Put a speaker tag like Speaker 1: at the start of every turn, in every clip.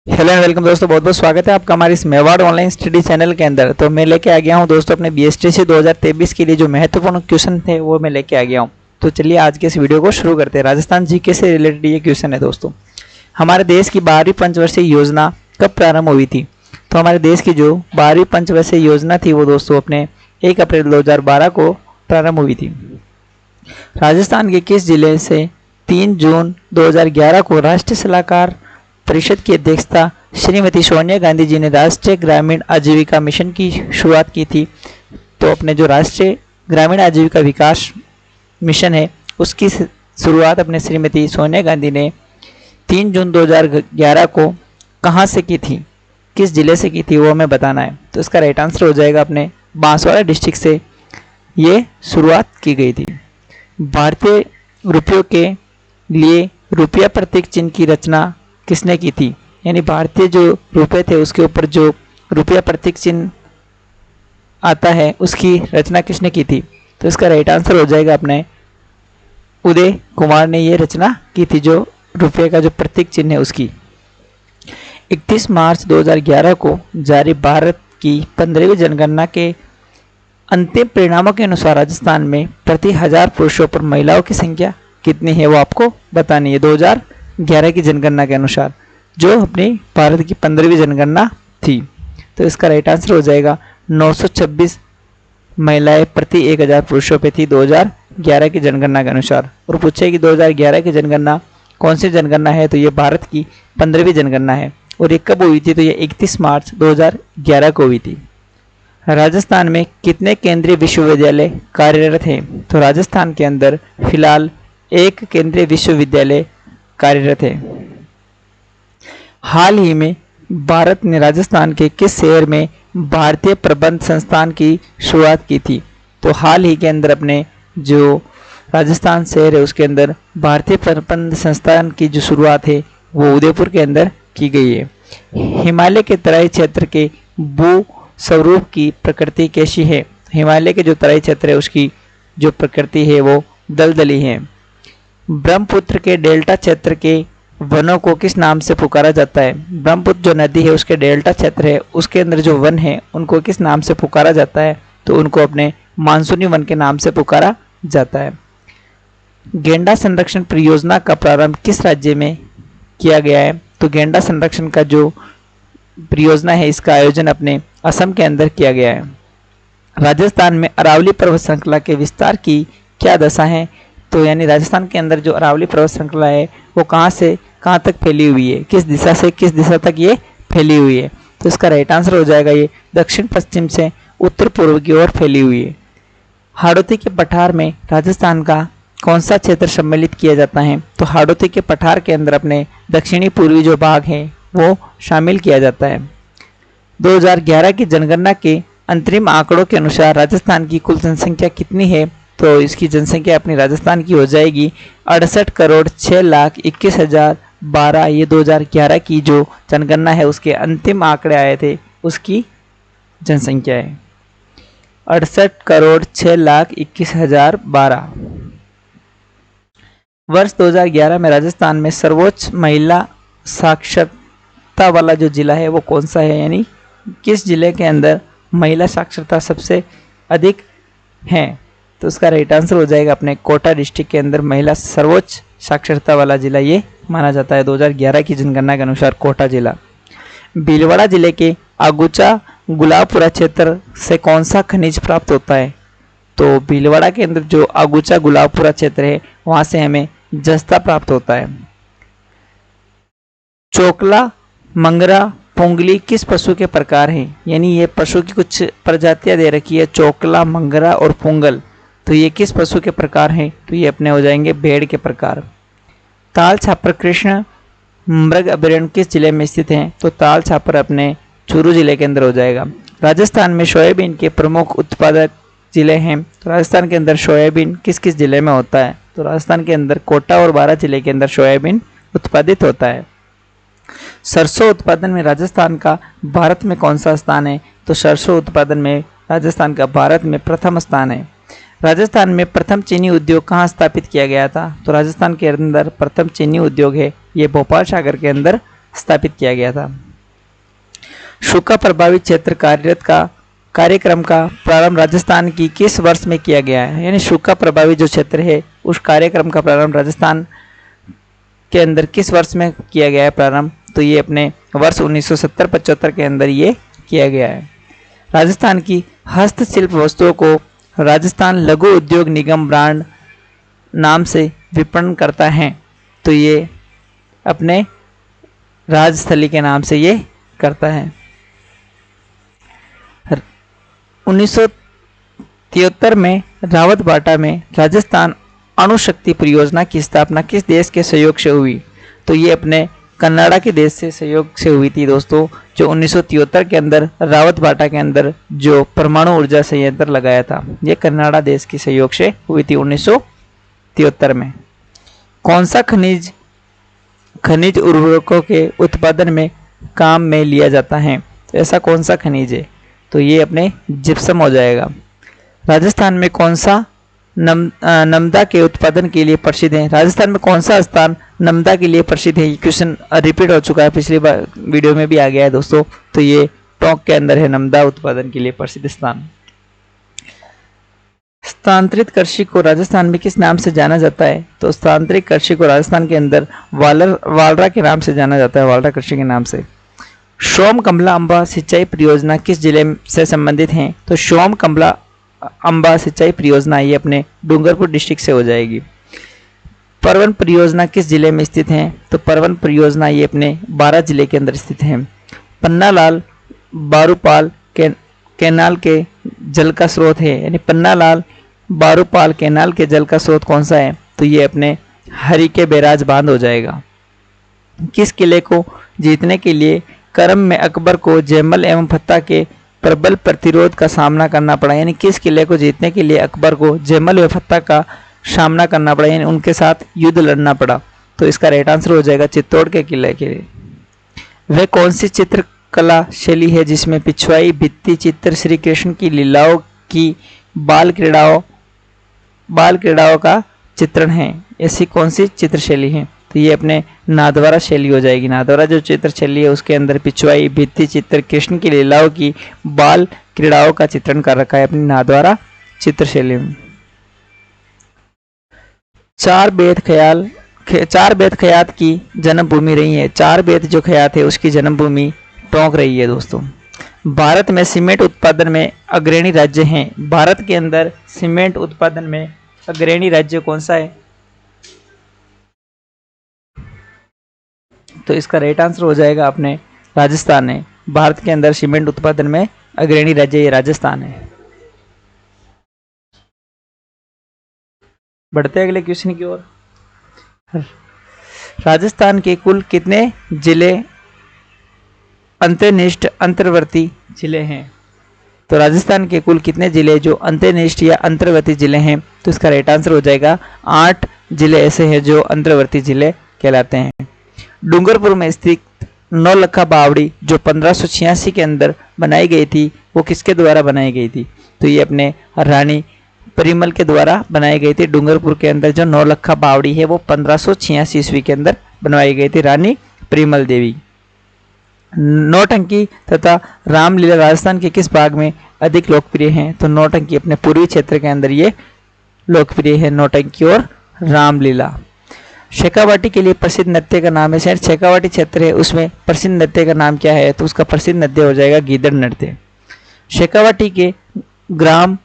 Speaker 1: Hello and welcome दोस्तों, बहुत बहुत स्वागत है आपका हमारे इस मेवाड़ ऑनलाइन स्टडी चैनल के अंदर। तो मैं लेके आ गया हूं दोस्तों अपने बीएसटीसी 2023 के लिए जो महत्वपूर्ण क्वेश्चन थे वो मैं लेके आ गया हूं। तो चलिए आज के इस वीडियो को शुरू करते हैं। राजस्थान जीके से रिलेटेड ये क्वेश्चन है दोस्तों। हमारे देश की 12वीं पंचवर्षीय योजना कब प्रारंभ हुई थी? तो हमारे देश की जो 12वीं पंचवर्षीय योजना थी वो दोस्तों अपने 1 अप्रैल 2012 को प्रारंभ हुई थी। राजस्थान के किस जिले से 3 जून 2011 को राष्ट्रीय सलाहकार परिषद की अध्यक्षता श्रीमती सोनिया गांधी जी ने राष्ट्रीय ग्रामीण आजीविका मिशन की शुरुआत की थी? तो अपने जो राष्ट्रीय ग्रामीण आजीविका विकास मिशन है उसकी शुरुआत अपने श्रीमती सोनिया गांधी ने 3 जून 2011 को कहाँ से की थी, किस जिले से की थी वो हमें बताना है। तो इसका राइट आंसर हो जाएगा अपने बांसवाड़ा डिस्ट्रिक्ट से ये शुरुआत की गई थी। भारतीय रुपयों के लिए रुपया प्रतीक चिन्ह की रचना किसने की थी? यानी भारतीय जो रुपए थे उसके ऊपर जो रुपया प्रतीक चिन्ह आता है उसकी रचना किसने की थी? तो इसका राइट आंसर हो जाएगा अपने उदय कुमार ने ये रचना की थी, जो रुपये का जो प्रतीक चिन्ह है उसकी। 31 मार्च 2011 को जारी भारत की 15वीं जनगणना के अंतिम परिणामों के अनुसार राजस्थान में प्रति 1000 पुरुषों पर महिलाओं की संख्या कितनी है वो आपको बतानी है। 2011 की जनगणना के अनुसार जो अपनी भारत की 15वीं जनगणना थी। तो इसका राइट आंसर हो जाएगा 926 महिलाएं प्रति 1000 पुरुषों पे थी 2011 की जनगणना के अनुसार। और पूछे कि 2011 की जनगणना कौन सी जनगणना है? तो ये भारत की 15वीं जनगणना है। और ये कब हुई थी? तो ये 31 मार्च 2011 को हुई थी। राजस्थान में कितने केंद्रीय विश्वविद्यालय कार्यरत हैं? तो राजस्थान के अंदर फिलहाल एक केंद्रीय विश्वविद्यालय कार्यरत है। हाल ही में भारत ने राजस्थान के किस शहर में भारतीय प्रबंध संस्थान की शुरुआत की थी? तो हाल ही के अंदर अपने जो राजस्थान शहर है उसके अंदर भारतीय प्रबंध संस्थान की जो शुरुआत है वो उदयपुर के अंदर की गई है। हिमालय के तराई क्षेत्र के भू स्वरूप की प्रकृति कैसी है? हिमालय के जो तराई क्षेत्र है उसकी जो प्रकृति है वो दलदली है। ब्रह्मपुत्र के डेल्टा क्षेत्र के वनों को किस नाम से पुकारा जाता है? ब्रह्मपुत्र जो नदी है उसके डेल्टा क्षेत्र है उसके अंदर जो वन है उनको किस नाम से पुकारा जाता है? तो उनको अपने मानसूनी वन के नाम से पुकारा जाता है। गेंडा संरक्षण परियोजना का प्रारंभ किस राज्य में किया गया है? तो गेंडा संरक्षण का जो परियोजना है इसका आयोजन अपने असम के अंदर किया गया है। राजस्थान में अरावली पर्वत श्रृंखला के विस्तार की क्या दशा है? तो यानी राजस्थान के अंदर जो अरावली पर्वत श्रृंखला है वो कहाँ से कहाँ तक फैली हुई है, किस दिशा से किस दिशा तक ये फैली हुई है? तो इसका राइट आंसर हो जाएगा ये दक्षिण पश्चिम से उत्तर पूर्व की ओर फैली हुई है। हाड़ौती के पठार में राजस्थान का कौन सा क्षेत्र सम्मिलित किया जाता है? तो हाड़ौती के पठार के अंदर अपने दक्षिणी पूर्वी जो भाग है वो शामिल किया जाता है। 2011 की जनगणना के अंतरिम आंकड़ों के अनुसार राजस्थान की कुल जनसंख्या कितनी है? तो इसकी जनसंख्या अपनी राजस्थान की हो जाएगी 68,06,21,012। ये 2011 की जो जनगणना है उसके अंतिम आंकड़े आए थे उसकी जनसंख्या है 68,06,21,012। वर्ष 2011 में राजस्थान में सर्वोच्च महिला साक्षरता वाला जो जिला है वो कौन सा है? यानी किस जिले के अंदर महिला साक्षरता सबसे अधिक है? तो उसका राइट आंसर हो जाएगा अपने कोटा डिस्ट्रिक्ट के अंदर महिला सर्वोच्च साक्षरता वाला जिला ये माना जाता है 2011 की जनगणना के अनुसार कोटा जिला। भीलवाड़ा जिले के आगुचा गुलाबपुरा क्षेत्र से कौन सा खनिज प्राप्त होता है? तो भीलवाड़ा के अंदर जो आगुचा गुलाबपुरा क्षेत्र है वहां से हमें जस्ता प्राप्त होता है। चोकला, मंगरा, पुंगली किस पशु के प्रकार हैं? यानी ये पशु की कुछ प्रजातियां दे रखी है, चोकला, मंगरा और पुंगल। तो ये किस पशु के प्रकार हैं? तो ये अपने हो जाएंगे भेड़ के प्रकार। ताल छापर कृष्ण मृग अभयारण्य किस जिले में स्थित है? तो ताल छापर अपने चूरू जिले के अंदर हो जाएगा। राजस्थान में सोयाबीन के प्रमुख उत्पादक जिले हैं। तो राजस्थान के अंदर सोयाबीन किस किस जिले में होता है? तो राजस्थान के अंदर कोटा और बारां जिले के अंदर सोयाबीन उत्पादित होता है। सरसों उत्पादन में राजस्थान का भारत में कौन सा स्थान है? तो सरसों उत्पादन में राजस्थान का भारत में प्रथम स्थान है। राजस्थान में प्रथम चीनी उद्योग कहाँ स्थापित किया गया था? तो राजस्थान के अंदर प्रथम चीनी उद्योग है ये भोपाल सागर के अंदर स्थापित किया गया था। सूखा प्रभावित क्षेत्र कार्यक्रम का प्रारंभ राजस्थान की किस वर्ष में किया गया है? यानी सूखा प्रभावित जो क्षेत्र है उस कार्यक्रम का प्रारंभ राजस्थान के अंदर किस वर्ष में किया गया है प्रारंभ? तो ये अपने वर्ष 1970-75 के अंदर ये किया गया है। राजस्थान की हस्तशिल्प वस्तुओं को राजस्थान लघु उद्योग निगम ब्रांड नाम से विपणन करता है, तो ये अपने राजस्थली के नाम से ये करता है। 1973 में रावतबाटा में राजस्थान अणुशक्ति परियोजना की स्थापना किस देश के सहयोग से हुई? तो ये अपने कनाडा के देश से सहयोग से हुई थी दोस्तों, जो 1973 के अंदर रावतबाटा के अंदर जो परमाणु ऊर्जा संयंत्र लगाया था, ये कनाडा देश के सहयोग से हुई थी 1973 में। कौन सा खनिज उर्वरकों के उत्पादन में काम में लिया जाता है? तो ऐसा कौन सा खनिज है? तो ये अपने जिप्सम हो जाएगा। राजस्थान में कौन सा नमदा के उत्पादन के लिए प्रसिद्ध है? राजस्थान में कौन सा स्थान नमदा के लिए प्रसिद्ध है? ये क्वेश्चन रिपीट हो चुका है, पिछली बार वीडियो में भी आ गया है दोस्तों। तो ये टोंक के अंदर है नमदा उत्पादन के लिए प्रसिद्ध स्थान। स्थानांतरित कृषि को राजस्थान में किस नाम से जाना जाता है? तो स्थानांतरित कृषि को राजस्थान के अंदर वालरा के नाम से जाना जाता है, वालरा कृषि के नाम से। सोम कमला अम्बा सिंचाई परियोजना किस जिले से संबंधित है? तो सोम कमला अम्बा सिंचाई परियोजना ये अपने डूंगरपुर डिस्ट्रिक्ट से हो जाएगी। परवन परियोजना किस जिले में स्थित है? तो परवन परियोजना ये अपने बारां जिले के अंदर स्थित है। पन्नालाल बारूपाल कैनाल के जल का स्रोत है, यानी पन्नालाल बारूपाल कैनाल के जल का स्रोत कौन सा है? तो ये अपने हरिके बैराज बांध हो जाएगा। किस किले को जीतने के लिए करम में अकबर को जयमल एवं फत्ता के प्रबल प्रतिरोध का सामना करना पड़ा? यानी किस किले को जीतने के लिए अकबर को जयमल एवं फत्ता का सामना करना पड़ा, यानी उनके साथ युद्ध लड़ना पड़ा? तो इसका राइट आंसर हो जाएगा चित्तौड़ के किले के लिए। वह कौन सी चित्रकला शैली है जिसमें पिछवाई भित्ति चित्र श्री कृष्ण की लीलाओं की बाल क्रीड़ाओं का चित्रण है? ऐसी कौन सी चित्र शैली है? तो ये अपने नाथद्वारा शैली हो जाएगी। नाथद्वारा जो चित्र शैली है उसके अंदर पिछवाई भित्ति चित्र कृष्ण की लीलाओं की बाल क्रीड़ाओं का चित्रण कर रखा है अपनी नाथद्वारा चित्र शैली में। चार बेत खयात की जन्मभूमि रही है। चार बेत जो खयात है उसकी जन्मभूमि टोंक रही है दोस्तों। भारत में सीमेंट उत्पादन में अग्रणी राज्य हैं। भारत के अंदर सीमेंट उत्पादन में अग्रणी राज्य कौन सा है? तो इसका राइट आंसर हो जाएगा अपने राजस्थान है। भारत के अंदर सीमेंट उत्पादन में अग्रणी राज्य ये राजस्थान है। बढ़ते अगले क्वेश्चन की ओर। राजस्थान के कुल कितने जिले अंतर्निष्ठ अंतर्वर्ती जिले हैं? तो राजस्थान के कुल कितने जिले जो अंतर्निष्ठ या अंतर्वर्ती जिले हैं? तो इसका राइट आंसर हो जाएगा 8 जिले ऐसे हैं जो अंतर्वर्ती जिले कहलाते हैं। डूंगरपुर में स्थित नौलखा बावड़ी जो 1586 के अंदर बनाई गई थी वो किसके द्वारा बनाई गई थी? तो ये अपने रानी परिमल के द्वारा बनाई गई थी। डूंगरपुर के अंदर जो नौलखा बावड़ी है वो 1586 ईस्वी के अंदर बनवाई गई थी, रानी परिमल देवी। नौटंकी तथा रामलीला राजस्थान के किस भाग में अधिक लोकप्रिय हैं? तो नौटंकी अपने पूर्वी क्षेत्र के अंदर ये लोकप्रिय है, नौटंकी और रामलीला। शेखावाटी के लिए प्रसिद्ध नृत्य का नाम है। शायद शेखावाटी क्षेत्र है उसमें प्रसिद्ध नृत्य का नाम क्या है? तो उसका प्रसिद्ध नृत्य हो जाएगा गीदड़ नृत्य। शेखावाटी के ग्राम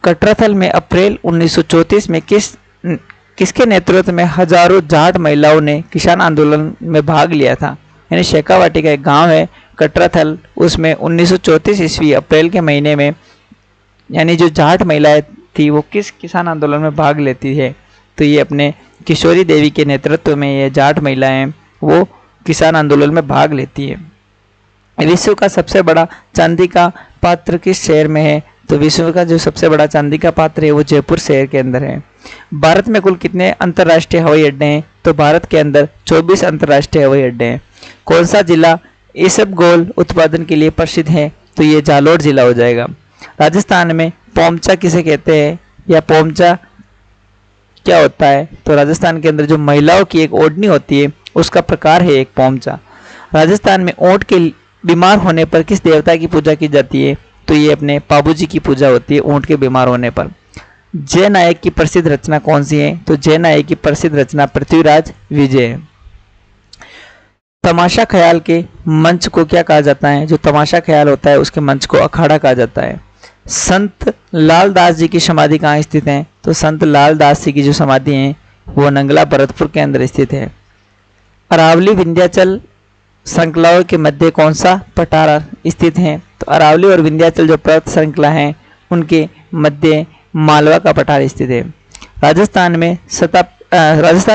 Speaker 1: कटराथल में अप्रैल 1934 में किसके नेतृत्व में हजारों जाट महिलाओं ने किसान आंदोलन में भाग लिया था? यानी शेखावाटी का एक गांव है कटराथल, उसमें 1934 ईस्वी अप्रैल के महीने में यानी जो जाट महिलाएं थी वो किस किसान आंदोलन में भाग लेती है? तो ये अपने किशोरी देवी के नेतृत्व में ये जाट महिलाएं वो किसान आंदोलन में भाग लेती है। विश्व का सबसे बड़ा चांदी का पात्र किस शहर में है? तो विश्व का जो सबसे बड़ा चांदी का पात्र है वो जयपुर शहर के अंदर है। भारत में कुल कितने अंतर्राष्ट्रीय हवाई अड्डे हैं? तो भारत के अंदर 24 अंतर्राष्ट्रीय हवाई अड्डे हैं। कौन सा जिला इसबगोल उत्पादन के लिए प्रसिद्ध है? तो ये जालोर जिला हो जाएगा। राजस्थान में पोमचा किसे कहते हैं या पोमचा क्या होता है? तो राजस्थान के अंदर जो महिलाओं की एक ओढ़नी होती है उसका प्रकार है एक पोमचा। राजस्थान में ऊंट के बीमार होने पर किस देवता की पूजा की जाती है? तो ये अपने पाबूजी की पूजा होती है ऊंट के बीमार होने पर। जय नायक की प्रसिद्ध रचना कौन सी है? तो जय नायक की प्रसिद्ध रचना पृथ्वीराज विजय है। तमाशा ख्याल के मंच को क्या कहा जाता है? जो तमाशा ख्याल होता है उसके मंच को अखाड़ा कहा जाता है। संत लालदास जी की समाधि कहाँ स्थित है? तो संत लालदास जी की जो समाधि है वो नंगला भरतपुर के अंदर स्थित है। अरावली विंध्याचल श्रृंखलाओं के मध्य कौन सा पठार स्थित है? तो अरावली और विंध्याचल जो पर्वत श्रृंखला है उनके मध्य मालवा का पठार स्थित है। राजस्थान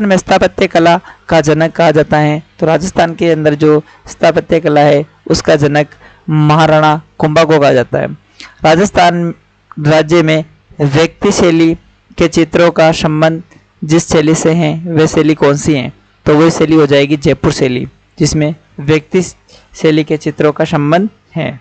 Speaker 1: में स्थापत्य कला का जनक कहा जाता है। तो राजस्थान के अंदर जो स्थापत्य कला है उसका जनक महाराणा कुंभा को कहा जाता है। राजस्थान राज्य में व्यक्ति शैली के चित्रों का संबंध जिस शैली से है वह शैली कौन सी है? तो वही शैली हो जाएगी जयपुर शैली, जिसमें व्यक्ति शैली के चित्रों का संबंध है।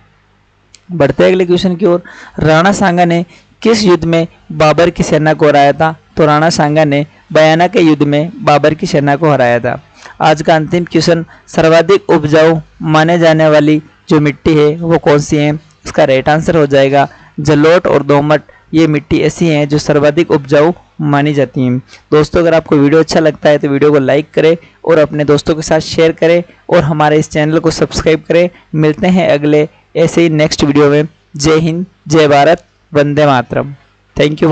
Speaker 1: बढ़ते अगले क्वेश्चन की ओर। राणा सांगा ने किस युद्ध में बाबर की सेना को हराया था? तो राणा सांगा ने बयाना के युद्ध में बाबर की सेना को हराया था। आज का अंतिम क्वेश्चन। सर्वाधिक उपजाऊ माने जाने वाली जो मिट्टी है वो कौन सी है? इसका राइट आंसर हो जाएगा जलोढ़ और दोमट। ये मिट्टी ऐसी है जो सर्वाधिक उपजाऊ मानी जाती हैं। दोस्तों, अगर आपको वीडियो अच्छा लगता है तो वीडियो को लाइक करें और अपने दोस्तों के साथ शेयर करें और हमारे इस चैनल को सब्सक्राइब करें। मिलते हैं अगले ऐसे ही नेक्स्ट वीडियो में। जय हिंद, जय भारत, वंदे मातरम। Thank you.